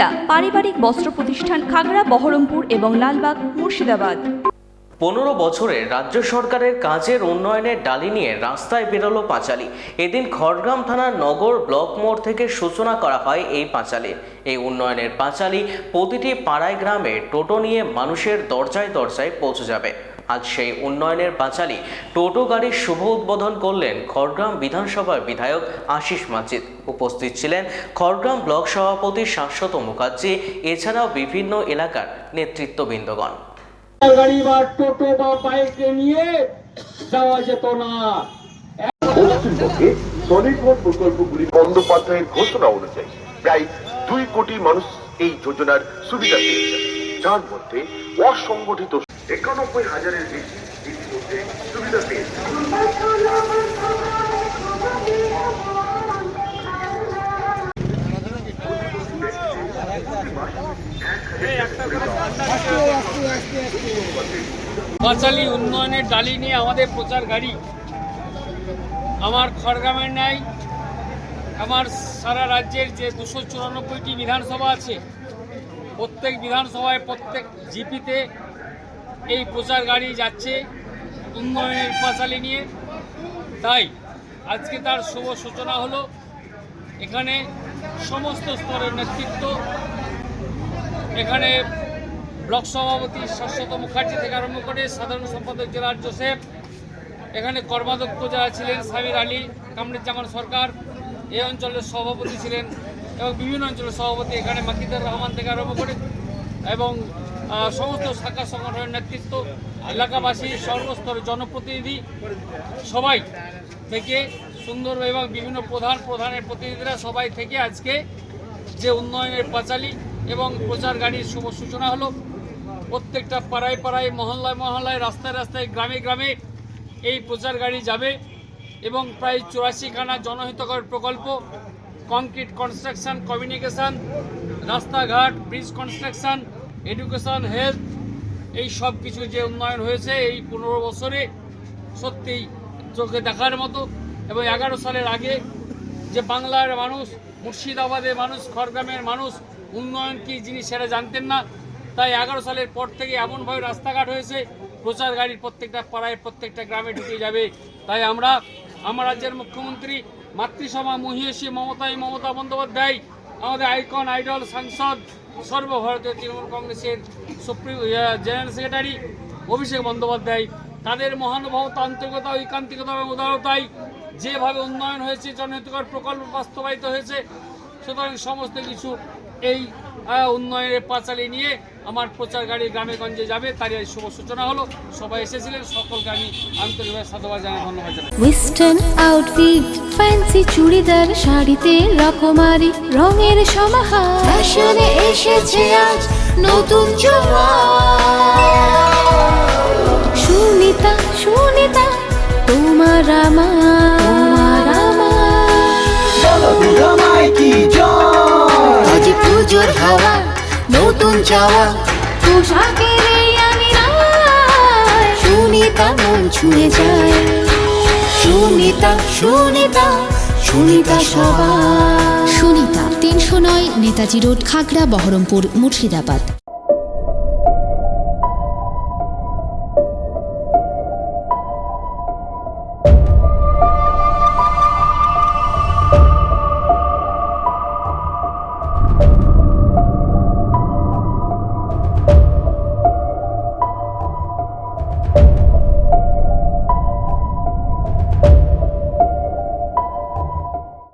সুনিতা পারিবারিক বস্ত্র প্রতিষ্ঠান, খাগড়া, বহরমপুর এবং লালবাগ, মুর্শিদাবাদ। 15 বছরে রাজ্য সরকারের কাজের উন্নয়নের ডালি নিয়ে রাস্তায় বেরোলো পাঁচালী। এদিন খড়গ্রাম থানার নগর ব্লক মোড় থেকে সূচনা করা হয় এই পাঁচালীর। এই উন্নয়নের পাঁচালী প্রতিটি পাড়ায় গ্রামে টোটো নিয়ে মানুষের দরজায় দরজায় পৌঁছে যাবে। আজ সেই উন্নয়নের পাঁচালী টোটো গাড়ির শুভ উদ্বোধন করলেন খড়গ্রাম বিধানসভার বিধায়ক আশিস মাজিদ। উপস্থিত ছিলেন খড়গ্রাম ব্লক সভাপতি শাশ্বত মুখার্জি, এছাড়াও বিভিন্ন এলাকার নেতৃত্ববৃন্দগণ। গাড়ি বা টোটো বা বাইকে নিয়ে যাওয়া যেত না। পশ্চিমবঙ্গে স্বনির্ভর প্রকল্পগুলি বন্দ্যোপাধ্যায়ের ঘোষণা অনুযায়ী প্রায় 2 কোটি মানুষ এই যোজনার সুবিধা পেয়েছেন, যার মধ্যে অসংগঠিত 91,000-এর বেশি ইতিমধ্যে সুবিধা পেয়েছেন। পাঁচালী উন্নয়নের ডালি নিয়ে আমাদের প্রচার গাড়ি আমার খড়গ্রামের ন্যায় আমার সারা রাজ্যের যে 294টি বিধানসভা আছে, প্রত্যেক বিধানসভায় প্রত্যেক জিপিতে এই প্রচার গাড়ি যাচ্ছে উন্নয়নের পাঁচালী নিয়ে। তাই আজকে তার শুভ সূচনা হলো। এখানে সমস্ত স্তরের নেতৃত্ব, এখানে ব্লক সভাপতি শাশ্বত মুখার্জি থেকে আরম্ভ করে সাধারণ সম্পাদক জেলার জোসেফ, এখানে কর্মাধ্যক্ষ যারা ছিলেন সামির আলী, কামরুজ্জামান সরকার, এই অঞ্চলের সভাপতি ছিলেন এবং বিভিন্ন অঞ্চলের সভাপতি এখানে মাকিদুর রহমান থেকে আরম্ভ করে এবং সমস্ত শাখা সংগঠনের নেতৃত্ব, এলাকাবাসী, সর্বস্তরের জনপ্রতিনিধি সবাই থেকে সুন্দর এবং বিভিন্ন প্রধানের প্রতিনিধিরা সবাই থেকে আজকে যে উন্নয়নের পাঁচালী এবং প্রচার গাড়ির শুভ সূচনা হলো। প্রত্যেকটা পাড়ায় পাড়ায়, মহল্লায় মহল্লায়, রাস্তায় রাস্তায়, গ্রামে গ্রামে এই প্রচার গাড়ি যাবে এবং প্রায় 84খানা জনহিতকর প্রকল্প, কংক্রিট কনস্ট্রাকশন, কমিউনিকেশান, রাস্তাঘাট, ব্রিজ কনস্ট্রাকশন, এডুকেশন, হেলথ, এই সব কিছু যে উন্নয়ন হয়েছে এই 15 বছরে সত্যিই চোখে দেখার মতো। এবং 11 সালের আগে যে বাংলার মানুষ, মুর্শিদাবাদের মানুষ, খড়গ্রামের মানুষ উন্নয়ন কী জিনিস সেটা জানতেন না। তাই 11 সালের পর থেকে এমনভাবে রাস্তাঘাট হয়েছে, প্রচার গাড়ির প্রত্যেকটা পাড়ায়, প্রত্যেকটা গ্রামে ঢুকে যাবে। তাই আমার রাজ্যের মুখ্যমন্ত্রী, মাতৃসভা মহিষী মমতা বন্দ্যোপাধ্যায়, আমাদের আইকন, আইডল, সাংসদ, সর্বভারতীয় তৃণমূল কংগ্রেসের জেনারেল সেক্রেটারি অভিষেক বন্দ্যোপাধ্যায়, তাদের মহানুভবতা, আন্তরিকতা, ঐকান্তিকতা এবং উদারতায় যেভাবে উন্নয়ন হয়েছে, জনহিতকর প্রকল্প বাস্তবায়িত হয়েছে, সুতরাং সমস্ত কিছু এই উন্নয়নের পাঁচালী নিয়ে আমার প্রচার গাড়ি গ্রামে গঞ্জে যাবে, তারই শুভ সূচনা হলো। সবাই এসেছিলেন, সকলকে আমি আন্তরিকভাবে সাধুবাদ জানাই, ধন্যবাদ জানাই। ওয়েস্টার্ন আউটফিট, ফ্যান্সি চুড়িদার, শাড়িতে রকমারি রঙের সমাহার, ফ্যাশনে এসেছে আজ নতুন সুনিতা, সুনিতা তোমার আমার আজ পুজোর হাওয়া, নতুন চাওয়া পোশাকের আমি সুনিতা মন ছুঁয়ে যায়। সুনিতা, সুনিতা, সুনিতা সবার। সুনিতা 309 নেতাজি রোড, খাগড়া, বহরমপুর, মুর্শিদাবাদ।